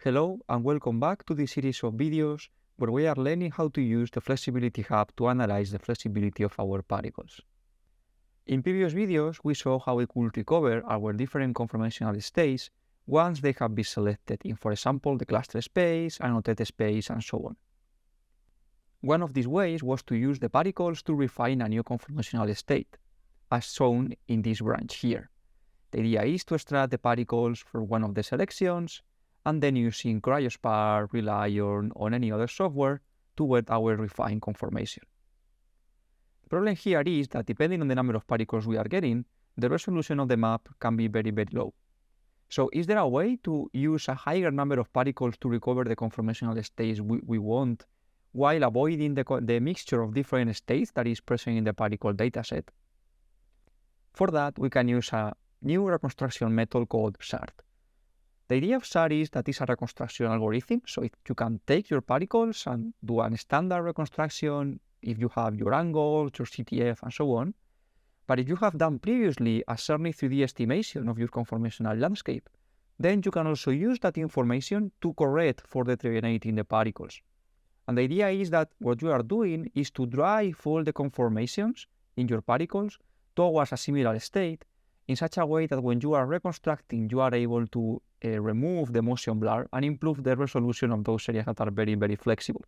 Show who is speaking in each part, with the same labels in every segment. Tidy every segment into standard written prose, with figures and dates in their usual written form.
Speaker 1: Hello and welcome back to this series of videos where we are learning how to use the Flexibility Hub to analyze the flexibility of our particles. In previous videos, we saw how we could recover our different conformational states once they have been selected in, for example, the cluster space, annotated space, and so on. One of these ways was to use the particles to refine a new conformational state, as shown in this branch here. The idea is to extract the particles from one of the selections and then using CryoSpark, RelyOn, or any other software to get our refined conformation. The problem here is that depending on the number of particles we are getting, the resolution of the map can be very, very low. So is there a way to use a higher number of particles to recover the conformational states we want while avoiding the mixture of different states that is present in the particle dataset? For that, we can use a new reconstruction method called ZART. The idea of ZART is that it's a reconstruction algorithm, so you can take your particles and do a standard reconstruction if you have your angles, your CTF, and so on. But if you have done previously a certain 3D estimation of your conformational landscape, then you can also use that information to correct for the heterogeneity in the particles. And the idea is that what you are doing is to drive all the conformations in your particles towards a similar state in such a way that when you are reconstructing, you are able to remove the motion blur and improve the resolution of those areas that are very, very flexible.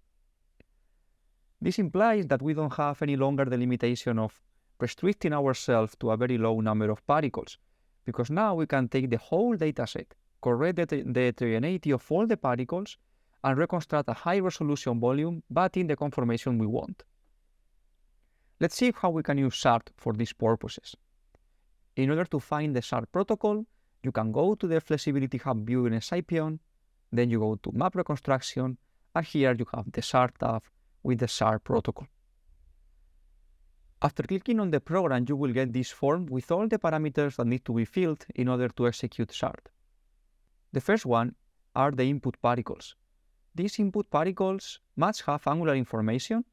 Speaker 1: This implies that we don't have any longer the limitation of restricting ourselves to a very low number of particles, because now we can take the whole dataset, correct the heterogeneity of all the particles, and reconstruct a high resolution volume, but in the conformation we want. Let's see how we can use ZART for these purposes. In order to find the ZART protocol, you can go to the Flexibility Hub view in Scipion, then you go to Map Reconstruction, and here you have the ZART tab with the ZART protocol. After clicking on the program, you will get this form with all the parameters that need to be filled in order to execute ZART. The first one are the input particles. These input particles must have angular information,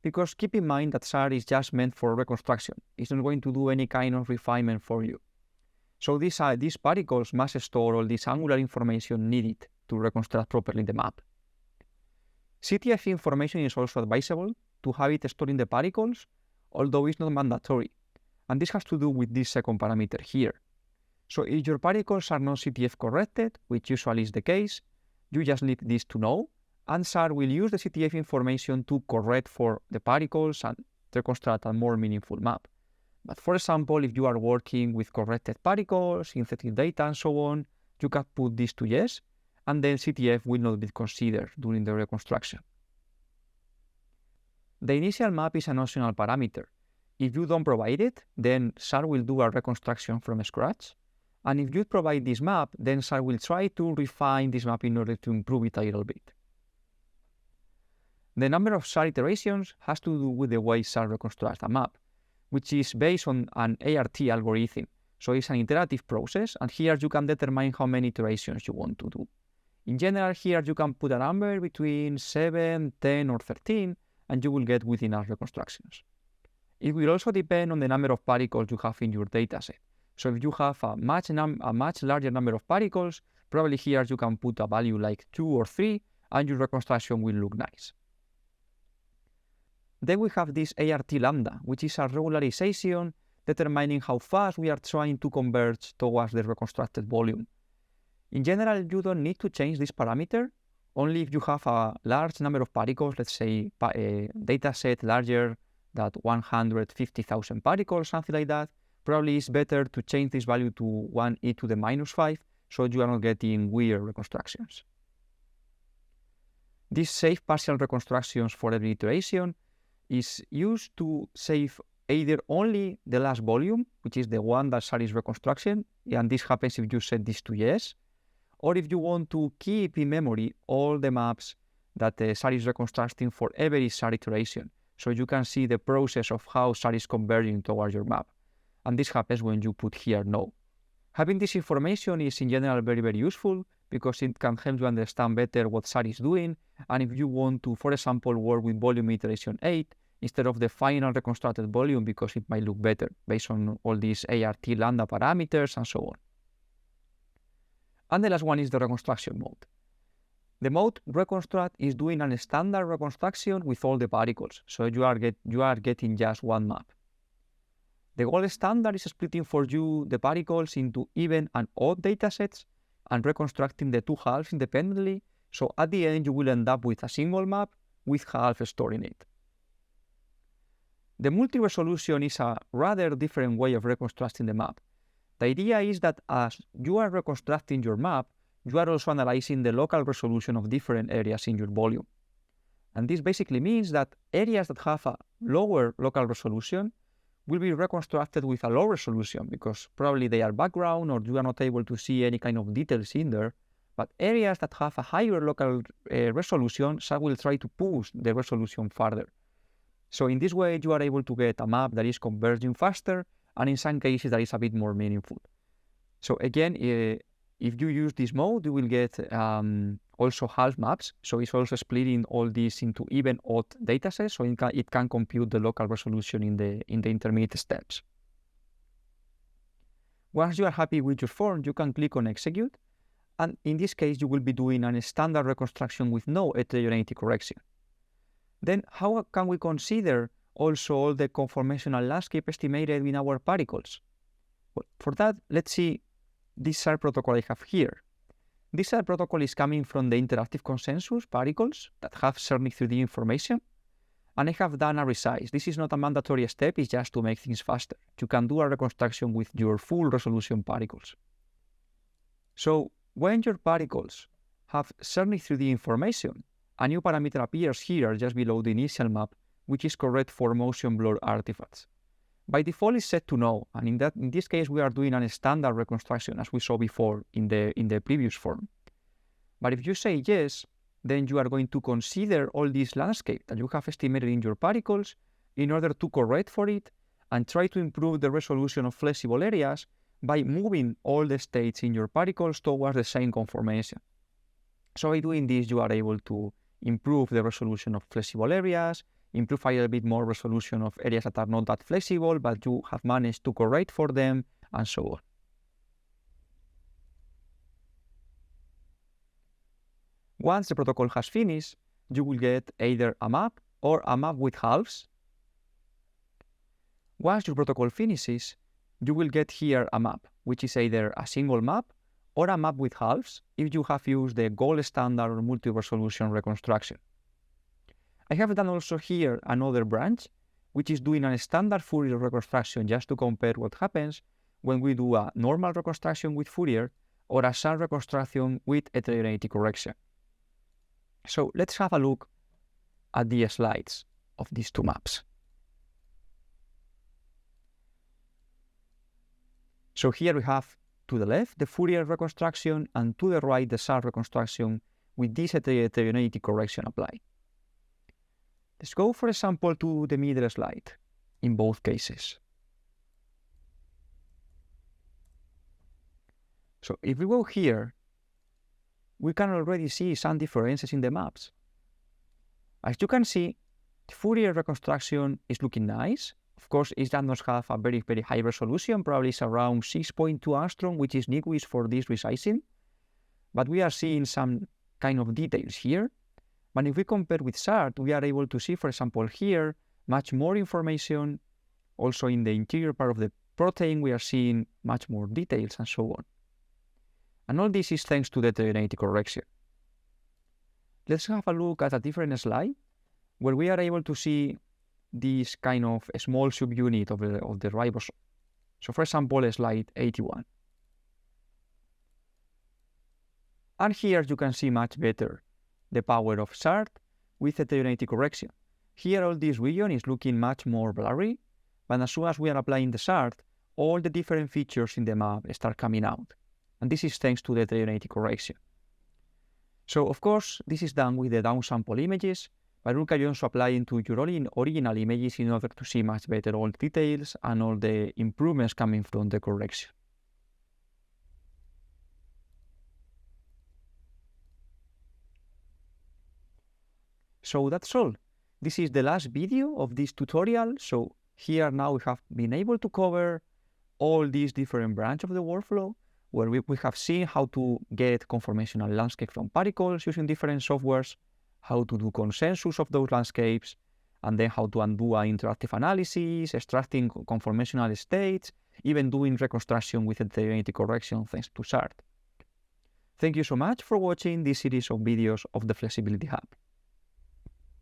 Speaker 1: because keep in mind that ZART is just meant for reconstruction. It's not going to do any kind of refinement for you. So these particles must store all this angular information needed to reconstruct properly the map. CTF information is also advisable to have it stored in the particles, although it's not mandatory. And this has to do with this second parameter here. So if your particles are not CTF corrected, which usually is the case, you just need this to know, and ZART will use the CTF information to correct for the particles and reconstruct a more meaningful map. But for example, if you are working with corrected particles, synthetic data, and so on, you can put this to yes, and then CTF will not be considered during the reconstruction. The initial map is an optional parameter. If you don't provide it, then ZART will do a reconstruction from scratch. And if you provide this map, then ZART will try to refine this map in order to improve it a little bit. The number of ZART iterations has to do with the way ZART reconstructs a map, which is based on an ART algorithm. So it's an iterative process, and here you can determine how many iterations you want to do. In general, here you can put a number between 7, 10, or 13, and you will get with enough reconstructions. It will also depend on the number of particles you have in your dataset. So if you have a much larger number of particles, probably here you can put a value like 2 or 3, and your reconstruction will look nice. Then we have this ART lambda, which is a regularization determining how fast we are trying to converge towards the reconstructed volume. In general, you don't need to change this parameter, only if you have a large number of particles, let's say a data set larger than 150,000 particles, something like that. Probably it's better to change this value to 1e to the -5, so you are not getting weird reconstructions. These safe partial reconstructions for every iteration is used to save either only the last volume, which is the one that ZART is reconstruction, and this happens if you set this to yes, or if you want to keep in memory all the maps that the ZART is reconstructing for every ZART iteration, so you can see the process of how ZART is converging towards your map. And this happens when you put here no. Having this information is in general very, very useful, because it can help you understand better what ZART is doing, and if you want to, for example, work with volume iteration 8 instead of the final reconstructed volume, because it might look better based on all these ART lambda parameters and so on. And the last one is the reconstruction mode. The mode reconstruct is doing a standard reconstruction with all the particles, so you are getting just one map. The gold standard is splitting for you the particles into even and odd datasets and reconstructing the two halves independently, so at the end you will end up with a single map with halves stored in it. The multi-resolution is a rather different way of reconstructing the map. The idea is that as you are reconstructing your map, you are also analyzing the local resolution of different areas in your volume. And this basically means that areas that have a lower local resolution will be reconstructed with a low resolution because probably they are background or you are not able to see any kind of details in there. But areas that have a higher local resolution, so will try to push the resolution further. So in this way, you are able to get a map that is converging faster, and in some cases that is a bit more meaningful. So again, if you use this mode, you will get also half maps. So it's also splitting all these into even odd datasets, so it can compute the local resolution in the intermediate steps. Once you are happy with your form, you can click on execute. And in this case, you will be doing a standard reconstruction with no heterogeneity correction. Then how can we consider also all the conformational landscape estimated in our particles? Well, for that, let's see this ZART protocol I have here. This ZART protocol is coming from the interactive consensus particles that have certain 3D information. And I have done a resize. This is not a mandatory step, it's just to make things faster. You can do a reconstruction with your full resolution particles. So when your particles have certain 3D information, a new parameter appears here just below the initial map, which is correct for motion blur artifacts. By default, it's set to no, and in this case, we are doing a standard reconstruction as we saw before in the previous form. But if you say yes, then you are going to consider all this landscape that you have estimated in your particles in order to correct for it and try to improve the resolution of flexible areas by moving all the states in your particles towards the same conformation. So by doing this, you are able to improve the resolution of flexible areas, improve a little bit more resolution of areas that are not that flexible, but you have managed to correct for them, and so on. Once the protocol has finished, you will get either a map or a map with halves. Once your protocol finishes, you will get here a map, which is either a single map or a map with halves if you have used the gold standard or multi-resolution reconstruction. I have done also here another branch, which is doing a standard Fourier reconstruction just to compare what happens when we do a normal reconstruction with Fourier or a ZART reconstruction with heterogeneity correction. So let's have a look at the slides of these two maps. So here we have to the left the Fourier reconstruction and to the right the ZART reconstruction with this heterogeneity correction applied. Let's go, for example, to the middle slide in both cases. So if we go here, we can already see some differences in the maps. As you can see, the Fourier reconstruction is looking nice. Of course, it does not have a very, very high resolution, probably it's around 6.2 angstrom, which is nice for this resizing. But we are seeing some kind of details here. But if we compare with ZART, we are able to see, for example, here, much more information. Also in the interior part of the protein, we are seeing much more details and so on. And all this is thanks to the heterogeneity correction. Let's have a look at a different slide where we are able to see this kind of a small subunit of the ribosome. So for example, slide 81. And here you can see much better the power of ZART with heterogeneity correction. Here all this region is looking much more blurry, but as soon as we are applying the ZART, all the different features in the map start coming out. And this is thanks to the heterogeneity correction. So of course, this is done with the downsample images, but you can also apply into your original images in order to see much better all the details and all the improvements coming from the correction. So that's all. This is the last video of this tutorial. So here now we have been able to cover all these different branches of the workflow. where we have seen how to get conformational landscape from particles using different softwares, how to do consensus of those landscapes, and then how to undo an interactive analysis, extracting conformational states, even doing reconstruction with heterogeneity correction thanks to ZART. Thank you so much for watching this series of videos of the Flexibility Hub.